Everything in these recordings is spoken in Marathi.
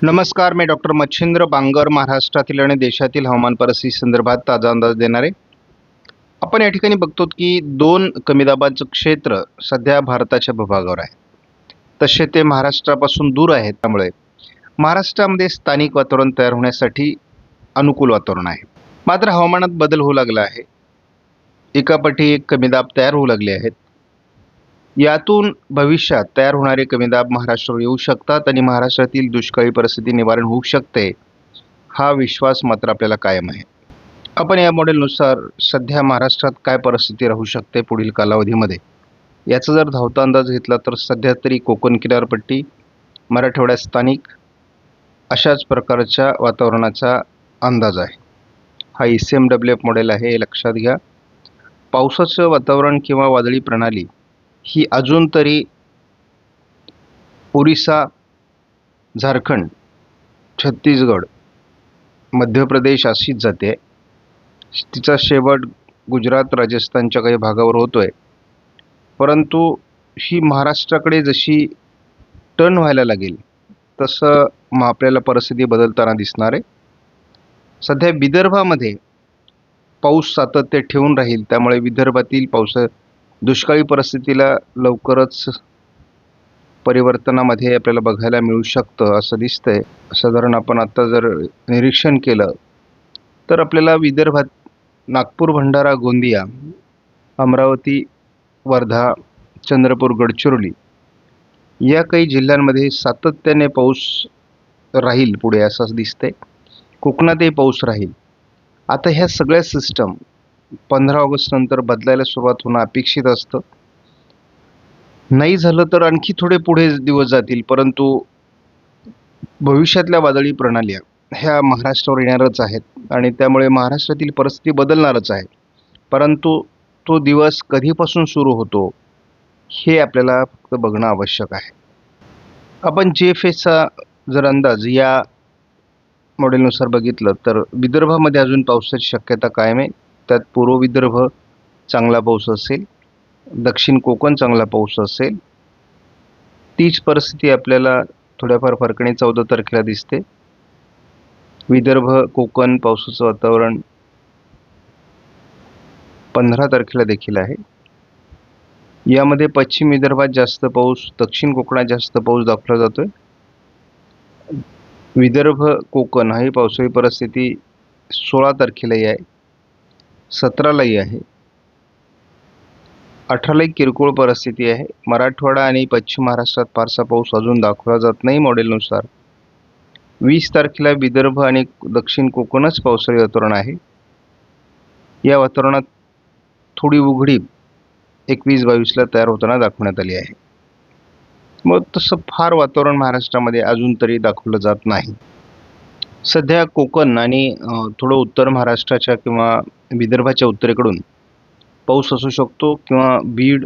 नमस्कार, मी डॉक्टर मच्छिंद्र बांगर महाराष्ट्रातील आणि देशातील हवामान परिस्थिती संदर्भात ताजा अंदाज देणार आहे. आपण या ठिकाणी बघतो की दोन कमी दाबाचं क्षेत्र सध्या भारताच्या भूभागावर आहे. तसे ते महाराष्ट्रापासून दूर आहेत, त्यामुळे महाराष्ट्रामध्ये स्थानिक वातावरण तयार होण्यासाठी अनुकूल वातावरण आहे. मात्र हवामानात बदल होऊ लागला आहे. एकापाठी एक कमी दाब तयार होऊ लागले आहेत. यातून भविष्यात तयार होणारे कमी दाब महाराष्ट्रावर येऊ शकतात आणि महाराष्ट्रातील दुष्काळी परिस्थिती निवारण होऊ शकते, हा विश्वास मात्र आपल्याला कायम आहे. आपण या मॉडेलनुसार सध्या महाराष्ट्रात काय परिस्थिती राहू शकते पुढील कालावधीमध्ये, याचा जर धावता अंदाज घेतला तर सध्या तरी कोकण किनारपट्टी, मराठवाड्यात स्थानिक अशाच प्रकारच्या वातावरणाचा अंदाज आहे. हा ECMWF मॉडेल आहे, हे लक्षात घ्या. पावसाचं वातावरण किंवा वादळी प्रणाली ही अजून तरी ओरिसा, झारखंड, छत्तीसगड, मध्य प्रदेश अशीच जाते. तिचा शेवट गुजरात, राजस्थानच्या काही भागावर होतोय. परंतु ही महाराष्ट्राकडे जशी टर्न व्हायला लागेल तसं आपल्याला परिस्थिती बदलताना दिसणार आहे. सध्या विदर्भामध्ये पाऊस सातत्य ठेवून राहील, त्यामुळे विदर्भातील दुष्काळी परिस्थितीला लवकरच परिवर्तनामध्ये आपल्याला बघायला मिळू शकतं असं दिसतंय. साधारण आपण आता जर निरीक्षण केलं तर आपल्याला विदर्भात नागपूर, भंडारा, गोंदिया, अमरावती, वर्धा, चंद्रपूर, गडचिरोली या काही जिल्ह्यांमध्ये सातत्याने पाऊस राहील पुढे असं दिसतंय. कोकणातही पाऊस राहील. आता ह्या सगळ्या सिस्टम 15 ऑगस्ट नंतर बदलायला सुरुवात होणं अपेक्षित असतं. नाही झालं तर आणखी थोडे पुढे दिवस जातील, परंतु भविष्यातल्या वादळी प्रणाल्या ह्या महाराष्ट्रावर येणारच आहेत आणि त्यामुळे महाराष्ट्रातील परिस्थिती बदलणारच आहे. परंतु तो दिवस कधीपासून सुरू होतो हे आपल्याला फक्त बघणं आवश्यक आहे. आपण GFSचा जर अंदाज या मॉडेलनुसार बघितलं तर विदर्भामध्ये अजून पावसाची शक्यता कायम आहे. त्यात पूर्व विदर्भ चांगला पाऊस असेल, दक्षिण कोकण चांगला पाऊस असेल. तीच परिस्थिती आपल्याला थोड्याफार फरकणे 14 तारखेला दिसते. विदर्भ, कोकण पावसाचं वातावरण 15 तारखेला देखील आहे. यामध्ये पश्चिम विदर्भात जास्त पाऊस, दक्षिण कोकणात जास्त पाऊस दाखवला जातोय. विदर्भ, कोकण ही पावसाळी परिस्थिती 16 तारखेलाही आहे, 17लाही आहे, 18लाही किरकोळ परिस्थिती आहे. मराठवाडा आणि पश्चिम महाराष्ट्रात फारसा पाऊस अजून दाखवला जात नाही मॉडेलनुसार. 20 तारखेला विदर्भ आणि दक्षिण कोकणच पावसाळी वातावरण आहे. या वातावरणात थोडी उघडीप 21-22ला तयार होताना दाखवण्यात आली आहे. मग तसं फार वातावरण महाराष्ट्रामध्ये अजून तरी दाखवलं जात नाही. सध्या कोकण आणि थोडं उत्तर महाराष्ट्राच्या किंवा विदर्भाच्या उत्तरेकडून पाऊस असू शकतो किंवा बीड,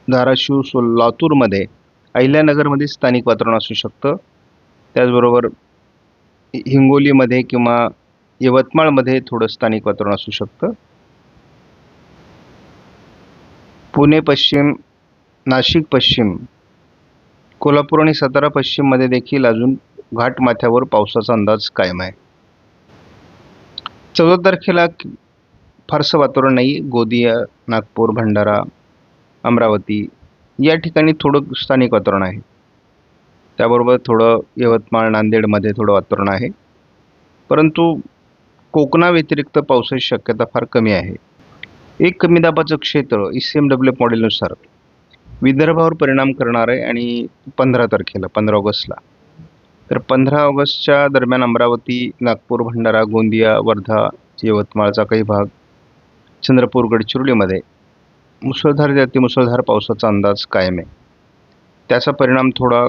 धाराशिव, लातूरमध्ये, अहिल्यानगरमध्ये स्थानिक वातावरण असू शकतं. त्याचबरोबर हिंगोलीमध्ये किंवा यवतमाळमध्ये थोडं स्थानिक वातावरण असू शकतं. पुणे पश्चिम, नाशिक पश्चिम, कोल्हापूर आणि सातारा पश्चिममध्ये देखील अजून घाटमाथ्यावर पावसाचा अंदाज कायम आहे. 14 तारखेला फारसं वातावरण नाही. गोंदिया, नागपूर, भंडारा, अमरावती या ठिकाणी थोडं स्थानिक वातावरण आहे. त्याबरोबर थोडं यवतमाळ, नांदेडमध्ये थोडं वातावरण आहे. परंतु कोकणाव्यतिरिक्त पावसाची शक्यता फार कमी आहे. एक कमी दाबाचं क्षेत्र ECMWF मॉडेलनुसार विदर्भावर परिणाम करणार आहे आणि 15 तारखेला, 15 ऑगस्टला. तर 15 ऑगस्टच्या दरम्यान अमरावती, नागपूर, भंडारा, गोंदिया, वर्धा, यवतमाळचा काही भाग, चंद्रपूर, गडचिरोलीमध्ये मुसळधार ते अतिमुसळधार पावसाचा अंदाज कायम आहे. त्याचा परिणाम थोडा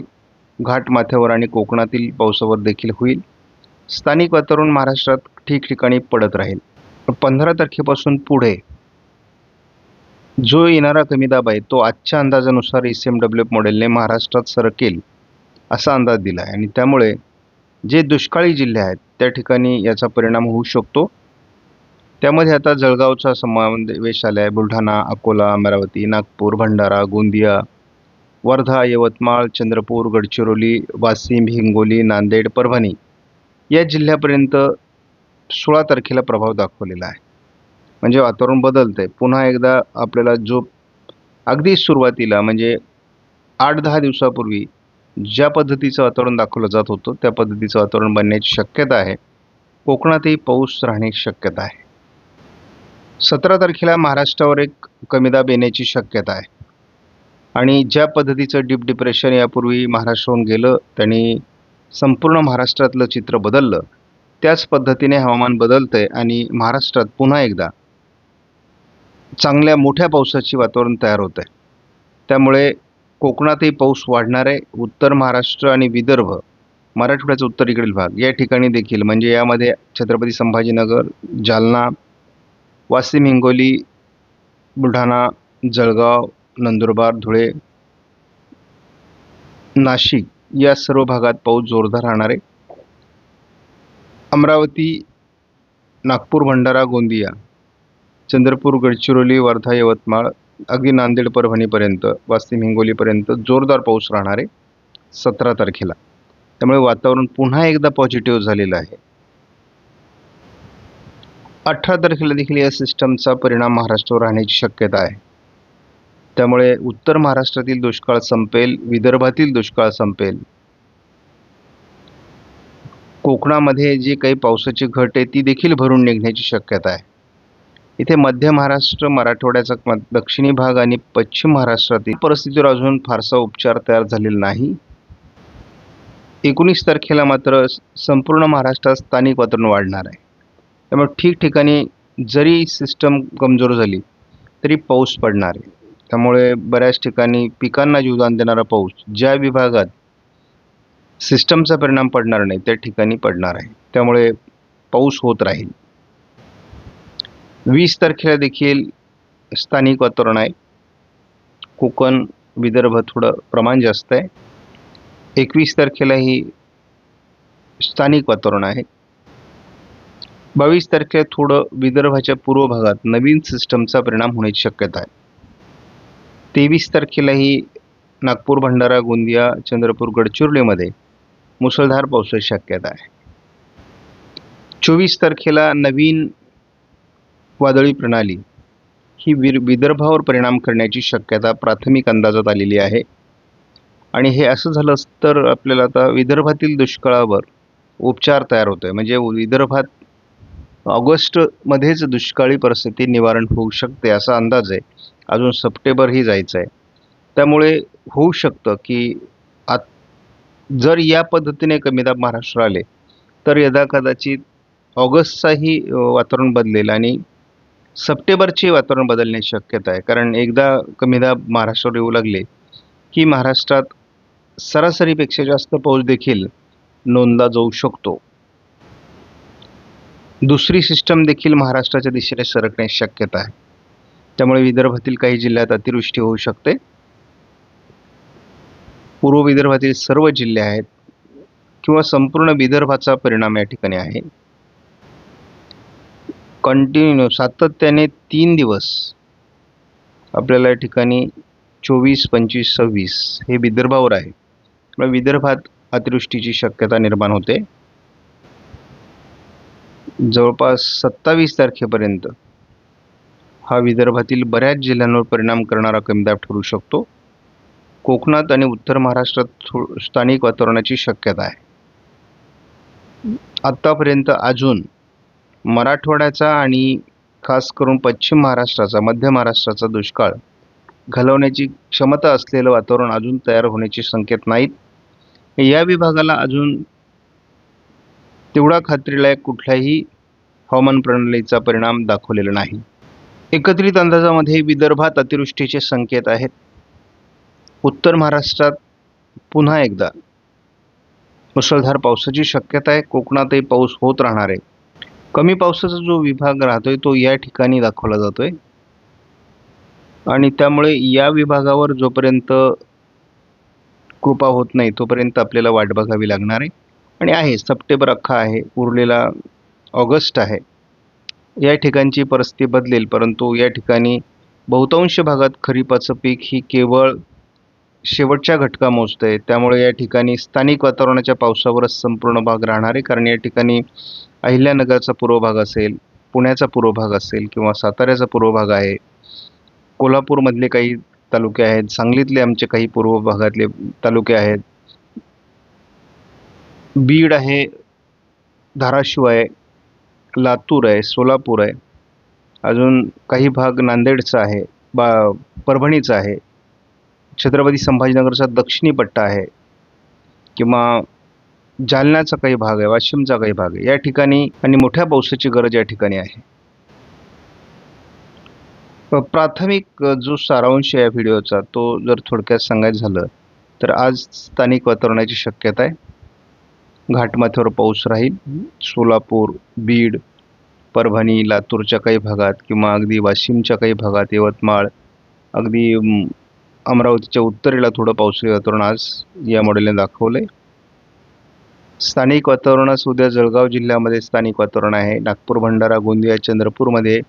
घाटमाथ्यावर आणि कोकणातील पावसावर देखील होईल. स्थानिक वातावरण महाराष्ट्रात ठिकठिकाणी पडत राहील. 15 तारखेपासून पुढे जो येणारा कमी दाब आहे तो आजच्या अंदाजानुसार ECMWF मॉडेलने महाराष्ट्रात सरकेल असा अंदाज दिला आहे आणि त्यामुळे जे दुष्काळी जिल्हे आहेत त्या ठिकाणी याचा परिणाम होऊ शकतो. त्यामध्ये आता जळगावचा समावेश आला आहे. बुलढाणा, अकोला, अमरावती, नागपूर, भंडारा, गोंदिया, वर्धा, यवतमाळ, चंद्रपूर, गडचिरोली, वाशिम, हिंगोली, नांदेड, परभणी या जिल्ह्यापर्यंत 16 तारखेला प्रभाव दाखवलेला आहे. म्हणजे वातावरण बदलतंय. पुन्हा एकदा आपल्याला जो अगदी सुरुवातीला म्हणजे 8-10 दिवसापूर्वी ज्या पद्धतीचं वातावरण दाखवलं जात होतं, त्या पद्धतीचं वातावरण बनण्याची शक्यता आहे. कोकणातही पाऊस राहण्याची शक्यता आहे. 17 तारखेला महाराष्ट्रावर एक कमी दाब येण्याची शक्यता आहे. आणि ज्या पद्धतीचं डीप डिप्रेशन यापूर्वी महाराष्ट्राहून गेलं, त्यांनी संपूर्ण महाराष्ट्रातलं चित्र बदललं. त्याच पद्धतीने हवामान बदलतंय आणि महाराष्ट्रात पुन्हा एकदा चांगल्या मोठ्या पावसाची वातावरण तयार होत आहे. त्यामुळे कोकणातही पाऊस वाढणार आहे. उत्तर महाराष्ट्र आणि विदर्भ, मराठवाड्याचा उत्तरेकडील भाग या ठिकाणी देखील म्हणजे यामध्ये छत्रपती संभाजीनगर, जालना, वाशिम, हिंगोली, बुलढाणा, जळगाव, नंदुरबार, धुळे, नाशिक या सर्व भागात पाऊस जोरदार राहणार आहे. अमरावती, नागपूर, भंडारा, गोंदिया, चंद्रपूर, गडचिरोली, वर्धा, यवतमाळ, अगदी नांदेड, परभणीपर्यंत, वाशिम, हिंगोलीपर्यंत जोरदार पाऊस राहणार आहे 17 तारखेला. त्यामुळे वातावरण पुन्हा एकदा पॉझिटिव्ह झालेलं आहे. 18 तारखेला देखील या सिस्टमचा परिणाम महाराष्ट्रावर राहण्याची शक्यता आहे. त्यामुळे उत्तर महाराष्ट्रातील दुष्काळ संपेल, विदर्भातील दुष्काळ संपेल. कोकणामध्ये जी काही पावसाची घट आहे ती देखील भरून निघण्याची शक्यता आहे. इथे मध्य महाराष्ट्र, मराठवाड्याचा दक्षिणी भाग आणि पश्चिम महाराष्ट्रातील परिस्थितीवर अजून फारसा उपचार तयार झालेला नाही. 19 तारखेला मात्र संपूर्ण महाराष्ट्रात स्थानिक वातावरण वाढणार आहे. त्यामुळे ठिकठिकाणी जरी सिस्टम कमजोर झाली तरी पाऊस पडणार आहे. त्यामुळे बऱ्याच ठिकाणी पिकांना जीवदान देणारा पाऊस ज्या विभागात सिस्टमचा परिणाम पडणार नाही त्या ठिकाणी पडणार आहे. त्यामुळे पाऊस होत राहील. 20 तारखेला देखील स्थानिक वातावरण आहे. कोकण, विदर्भ थोडं प्रमाण जास्त आहे. 21 तारखेलाही स्थानिक वातावरण आहे. 22 तारखेला थोडं विदर्भाच्या पूर्व भागात नवीन सिस्टमचा परिणाम होण्याची शक्यता आहे. 23 तारखेलाही नागपूर, भंडारा, गोंदिया, चंद्रपूर, गडचिरोलीमध्ये मुसळधार पावसाची शक्यता आहे. 24 तारखेला नवीन वादळी प्रणाली ही विदर्भावर परिणाम करण्याची शक्यता प्राथमिक अंदाजात आलेली आहे. आणि हे असं झालं तर आपल्याला आता विदर्भातील दुष्काळावर उपचार तयार होतो आहे. म्हणजे विदर्भात ऑगस्टमध्येच दुष्काळी परिस्थिती निवारण होऊ शकते असा अंदाज आहे. अजून सप्टेंबरही जायचं आहे. त्यामुळे होऊ शकतं की जर या पद्धतीने कमी दाब महाराष्ट्र आले तर यदाकदाचित ऑगस्टचाही वातावरण बदलेल आणि सप्टेंबरचे वातावरण बदलण्याची शक्यता आहे. कारण एकदा कमी दाब महाराष्ट्रावर येऊ लागले की महाराष्ट्रात सरासरीपेक्षा जास्त पाऊस देखील नोंदला जाऊ शकतो. दुसरी सिस्टम देखील महाराष्ट्राच्या दिशेने सरकण्याची शक्यता आहे. त्यामुळे विदर्भातील काही जिल्ह्यात अतिवृष्टी होऊ शकते. पूर्व विदर्भातील सर्व जिल्हे आहेत किंवा संपूर्ण विदर्भाचा परिणाम या ठिकाणी आहे. कंटिन्यू सातत्याने 3 दिवस आपल्याला या ठिकाणी 24, 25, 26 हे विदर्भावर आहे. विदर्भात अतिवृष्टीची शक्यता निर्माण होते. जवळपास 27 तारखेपर्यंत हा विदर्भातील बऱ्याच जिल्ह्यांवर परिणाम करणारा कमी दाब ठरू शकतो. कोकणात आणि उत्तर महाराष्ट्रात स्थानिक वातावरणाची शक्यता आहे. आत्तापर्यंत अजून मराठवाड्याचा आणि खास करून पश्चिम महाराष्ट्राचा, मध्य महाराष्ट्राचा दुष्काळ घालवण्याची क्षमता असलेलं वातावरण अजून तयार होण्याचे संकेत नाहीत. या विभागाला अजून तेवढा खात्रीलायक कुठल्याही हवामान प्रणालीचा परिणाम दाखवलेला नाही. एकत्रित अंदाजामध्ये विदर्भात अतिवृष्टीचे संकेत आहेत. उत्तर महाराष्ट्रात पुन्हा एकदा मुसळधार पावसाची शक्यता आहे. कोकणातही पाऊस होत राहणार आहे. कमी पावसाचा जो विभाग राहतोय तो या ठिकाणी दाखवला जातोय आणि त्यामुळे या विभागावर जोपर्यंत कृपा होत नाही तोपर्यंत आपल्याला वाट बघावी लागणार आहे. आणि आहे सप्टेंबर अख्खा आहे, उरलेला ऑगस्ट आहे. या ठिकाणची परिस्थिती बदलेल, परंतु या ठिकाणी बहुतांश भागात खरीपाचं पीक ही केवळ शेवटच्या घटका मोजतंय, त्यामुळे या ठिकाणी स्थानिक वातावरणाच्या पावसावरच संपूर्ण भाग राहणार आहे. कारण या ठिकाणी अहिल्यानगरचा पूर्व भाग असेल, पुण्याचा पूर्व भाग असेल किंवा साताऱ्याचा पूर्व भाग आहे, कोल्हापूरमधले काही तालुके आहेत, सांगलीतले आमचे काही पूर्व भागातले तालुके आहेत, बीड आहे, धाराशिव आहे, लातूर आहे, सोलापूर आहे, अजून काही भाग नांदेडचा आहे, परभणीचा आहे, छत्रपती संभाजीनगरचा दक्षिणी पट्टा आहे किंवा जालन्याचा काही भाग आहे, वाशिमचा काही भाग आहे. या ठिकाणी आणि मोठ्या पावसाची गरज या ठिकाणी आहे. प्राथमिक जो सारांश आहे या व्हिडिओचा तो जर थोडक्यात सांगायचं झालं तर आज स्थानिक वातावरणाची शक्यता आहे. घाटमाथ्यावर पाऊस राहील. सोलापूर, बीड, परभणी, लातूरच्या काही भागात किंवा अगदी वाशिमच्या काही भागात, यवतमाळ, अगदी अमरावतीच्या उत्तरेला थोडं पावसाळी वातावरण आज या मॉडेलने दाखवलंय. स्थानिक वातावरणास उद्या जळगाव जिल्ह्यामध्ये स्थानिक वातावरण आहे. नागपूर, भंडारा, गोंदिया, चंद्रपूरमध्ये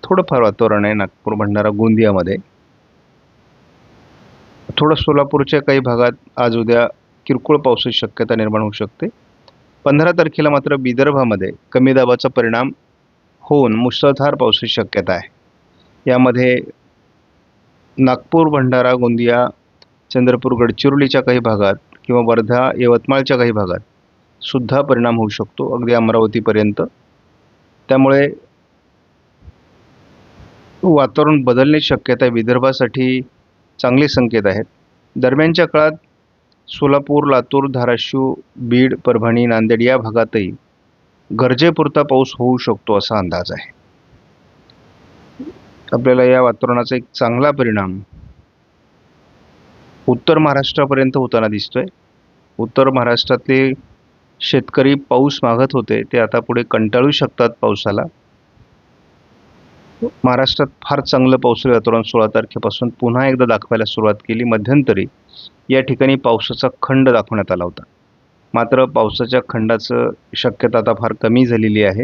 थोडंफार वातावरण आहे. नागपूर, भंडारा, गोंदियामध्ये थोडं सोलापूरच्या काही भागात आज उद्या किरकोळ पावसाची शक्यता निर्माण होऊ शकते. 15 तारखेला मात्र विदर्भामध्ये कमी दाबाचा परिणाम होऊन मुसळधार पावसाची शक्यता आहे. यामध्ये नागपूर, भंडारा, गोंदिया, चंद्रपूर, गडचिरोलीच्या काही भागात किंवा वर्धा, यवतमाळच्या काही भागात सुद्धा परिणाम होऊ शकतो, अगदी अमरावतीपर्यंत. त्यामुळे वातावरण बदलण्याची शक्यता विदर्भासाठी चांगले संकेत आहेत. दरम्यानच्या काळात सोलापूर, लातूर, धाराशिव, बीड, परभणी, नांदेड या भागातही गरजेपुरता पाऊस होऊ शकतो असा अंदाज आहे. आपल्याला या वातावरणाचा एक चांगला परिणाम उत्तर महाराष्ट्रापर्यंत होताना दिसतोय. उत्तर महाराष्ट्रातले शेतकरी पाऊस मागत होते, ते आता पुढे कंटाळू शकतात पावसाला. महाराष्ट्रात फार चांगलं पावसाळी वातावरण 16 तारखेपासून पुन्हा एकदा दाखवायला सुरुवात केली. मध्यंतरी या ठिकाणी पावसाचा खंड दाखवण्यात आला होता, मात्र पावसाच्या खंडाचं शक्यता आता फार कमी झालेली आहे.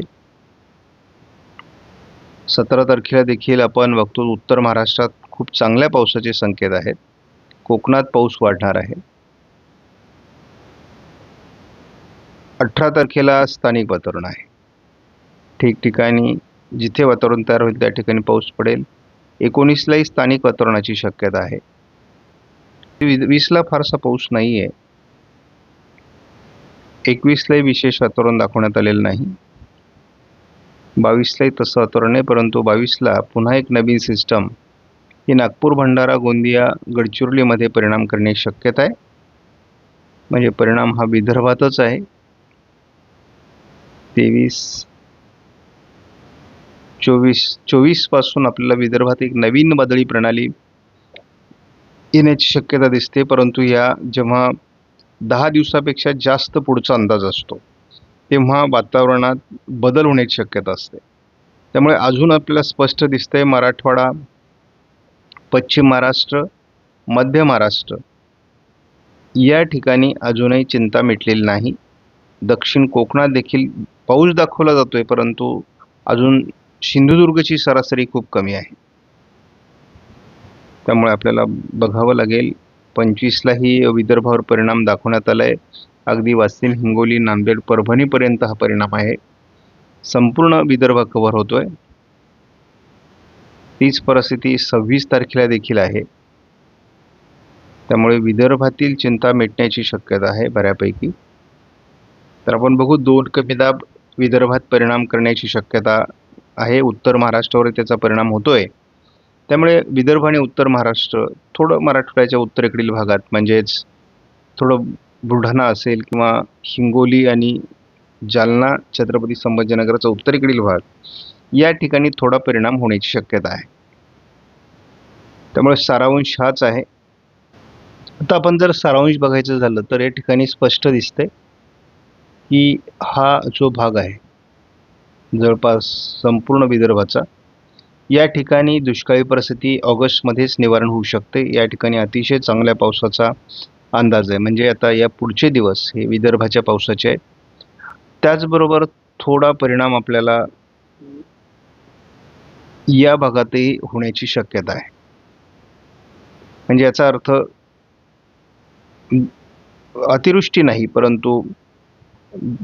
17 तारखेला देखील आपण बघतो उत्तर महाराष्ट्रात खूप चांगल्या पावसाचे संकेत आहेत. कोकणात पाऊस वाढणार आहे. 18 तारखेला स्थानिक वातावरण आहे. ठिकठिकाणी जिथे वातावरण तयार होईल त्या ठिकाणी पाऊस पडेल. 19लाही स्थानिक वातावरणाची शक्यता आहे. 20ला फारसा पाऊस नाही आहे. 21लाही विशेष वातावरण दाखवण्यात आलेलं नाही. 22लाही तसं वातावरण आहे, परंतु 22ला पुन्हा एक नवीन सिस्टम ही नागपूर, भंडारा, गोंदिया, गडचिरोलीमध्ये परिणाम करण्याची शक्यता आहे. म्हणजे परिणाम हा विदर्भातच आहे. 24 पासून आपल्याला विदर्भात एक नवीन वादळी प्रणाली येण्याची शक्यता दिसते, परंतु या जेव्हा 10 दिवसापेक्षा जास्त पुढचा अंदाज असतो तेव्हा वातावरणात बदल होण्याची शक्यता असते. त्यामुळे अजून आपल्याला स्पष्ट दिसतंय मराठवाडा, पश्चिम महाराष्ट्र, मध्य महाराष्ट्र या ठिकाणी अजूनही चिंता मिटलेली नाही. दक्षिण कोकणात देखील पाऊस दाखवला जातोय, परंतु अजून सिंधुदुर्गची सरासरी खूप कमी आहे. त्यामुळे आपल्याला बघावं लागेल. 25लाही विदर्भावर परिणाम दाखवण्यात आला आहे. अगदी वाशिम, हिंगोली, नांदेड, परभणीपर्यंत हा परिणाम आहे. संपूर्ण विदर्भ कव्हर होतोय. तीच परिस्थिती 26 तारखेला देखील आहे. त्यामुळे विदर्भातील चिंता मिटण्याची शक्यता आहे बऱ्यापैकी. तर आपण बघू 2 कमी दाब विदर्भात परिणाम करण्याची शक्यता आहे. उत्तर महाराष्ट्रावर त्याचा परिणाम होतोय. त्यामुळे विदर्भ आणि उत्तर महाराष्ट्र, थोडं मराठवाड्याच्या उत्तरेकडील भागात म्हणजेच थोडं बुलढाणा असेल किंवा हिंगोली आणि जालना, छत्रपती संभाजीनगरचा उत्तरेकडील भाग या ठिकाणी थोडा परिणाम होण्याची शक्यता आहे. त्यामुळे सारांश हाच आहे. आता आपण जर सारांश बघायचं झालं तर या ठिकाणी स्पष्ट दिसते की हा जो भाग आहे जवळपास संपूर्ण विदर्भाचा, या ठिकाणी दुष्काळी परिस्थिती ऑगस्टमध्येच निवारण होऊ शकते. या ठिकाणी अतिशय चांगल्या पावसाचा अंदाज आहे. म्हणजे आता या पुढचे दिवस हे विदर्भाच्या पावसाचे आहेत. त्याचबरोबर थोडा परिणाम आपल्याला या भागातही होण्याची शक्यता आहे. म्हणजे याचा अर्थ अतिवृष्टी नाही, परंतु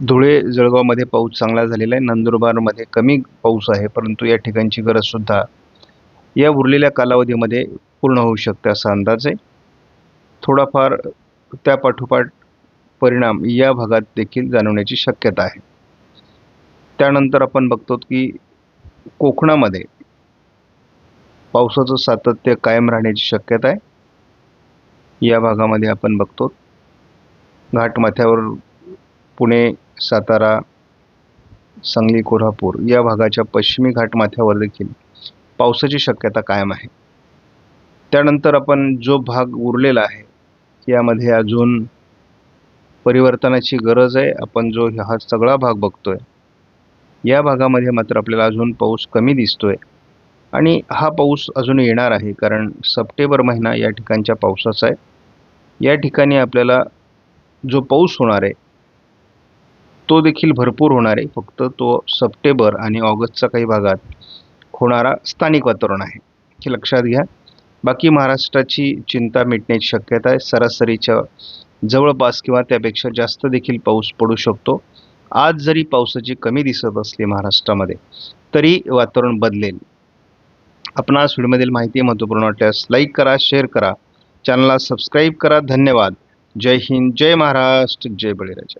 धुळे जळगावमध्ये पाऊस चांगला झालेला आहे. नंदुरबारमध्ये कमी पाऊस आहे, परंतु या ठिकाणची गरजसुद्धा या उरलेल्या कालावधीमध्ये पूर्ण होऊ शकते असा अंदाज आहे. थोडाफार त्यापाठोपाठ परिणाम या भागात देखील जाणवण्याची शक्यता आहे. त्यानंतर आपण बघतो की कोकणामध्ये पावसाचं सातत्य कायम राहण्याची शक्यता आहे. या भागामध्ये आपण बघतो घाटमाथ्यावर पुणे, सातारा, सांगली, कोल्हापूर या भागाच्या पश्चिमी घाटमाथ्यावर देखील पावसाची शक्यता कायम आहे. त्यानंतर आपण जो भाग उरलेला आहे यामध्ये अजून परिवर्तनाची गरज आहे. आपण जो हा सगळा भाग बघतोय या भागामध्ये मात्र आपल्याला अजून पाऊस कमी दिसतोय आणि हा पाऊस अजून येणार आहे, कारण सप्टेंबर महिना या ठिकाणच्या पावसाचा आहे. या ठिकाणी आपल्याला जो पाऊस होणार आहे तो देखील भरपूर होणार आहे. फक्त तो सप्टेंबर आणि ऑगस्टच्या काही भागात होणारा स्थानिक वातावरण आहे, हे लक्षात घ्या. बाकी महाराष्ट्राची चिंता मिटण्याची शक्यता आहे. सरासरीच्या जवळपास किंवा त्यापेक्षा जास्त देखील पाऊस पडू शकतो. आज जरी पावसाची कमी दिसत असली महाराष्ट्रामध्ये तरी वातावरण बदलेल. आपणास व्हिडिओमधील माहिती महत्त्वपूर्ण वाटल्यास लाईक करा, शेअर करा, चॅनलला सबस्क्राईब करा. धन्यवाद. जय हिंद, जय महाराष्ट्र, जय बळीराजा.